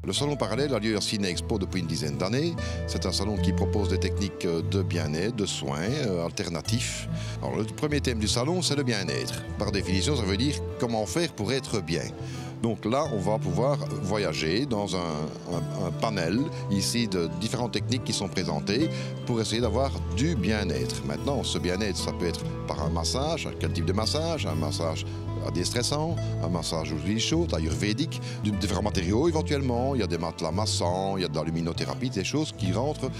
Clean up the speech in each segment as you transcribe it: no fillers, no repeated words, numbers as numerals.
Le salon parallèle a lieu à Ciné Expo depuis une dizaine d'années. C'est un salon qui propose des techniques de bien-être, de soins alternatifs. Alors, le premier thème du salon, c'est le bien-être. Par définition, ça veut dire comment faire pour être bien. Donc là, on va pouvoir voyager dans un panel ici de différentes techniques qui sont présentées pour essayer d'avoir du bien-être. Maintenant, ce bien-être, ça peut être par un massage, quel type de massage, un massage déstressant, un massage aux huiles chaudes, ayurvédique, différents matériaux éventuellement, il y a des matelas massants, il y a de la luminothérapie, des choses qui rentrent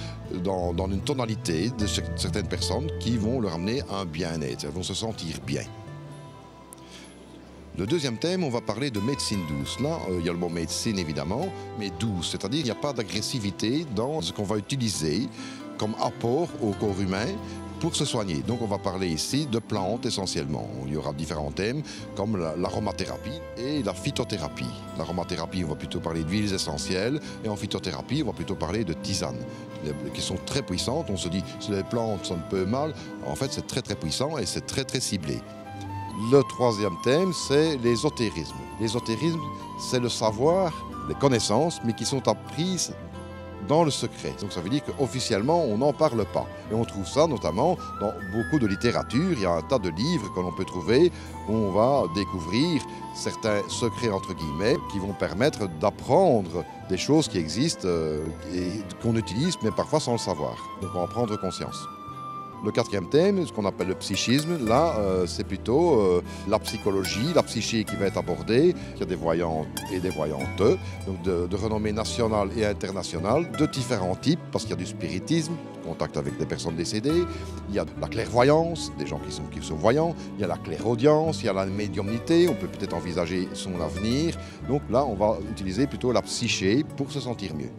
dans une tonalité de certaines personnes qui vont leur amener un bien-être, elles vont se sentir bien. Le deuxième thème, on va parler de médecine douce. Là, il y a le mot médecine évidemment, mais douce, c'est-à-dire qu'il n'y a pas d'agressivité dans ce qu'on va utiliser comme apport au corps humain pour se soigner. Donc on va parler ici de plantes essentiellement. Il y aura différents thèmes comme l'aromathérapie et la phytothérapie. L'aromathérapie, on va plutôt parler d'huiles essentielles et en phytothérapie, on va plutôt parler de tisanes qui sont très puissantes. On se dit, si les plantes sont un peu mal, en fait c'est très puissant et c'est très ciblé. Le troisième thème, c'est l'ésotérisme. L'ésotérisme, c'est le savoir, les connaissances, mais qui sont apprises dans le secret. Donc ça veut dire qu'officiellement, on n'en parle pas. Et on trouve ça notamment dans beaucoup de littérature. Il y a un tas de livres que l'on peut trouver où on va découvrir certains secrets, entre guillemets, qui vont permettre d'apprendre des choses qui existent et qu'on utilise, mais parfois sans le savoir. Donc on va en prendre conscience. Le quatrième thème, ce qu'on appelle le psychisme, là, c'est plutôt la psychologie, la psyché qui va être abordée. Il y a des voyants et des voyantes, donc de renommée nationale et internationale, de différents types, parce qu'il y a du spiritisme, contact avec des personnes décédées, il y a la clairvoyance, des gens qui sont voyants, il y a la clairaudience, il y a la médiumnité, on peut peut-être envisager son avenir. Donc là, on va utiliser plutôt la psyché pour se sentir mieux.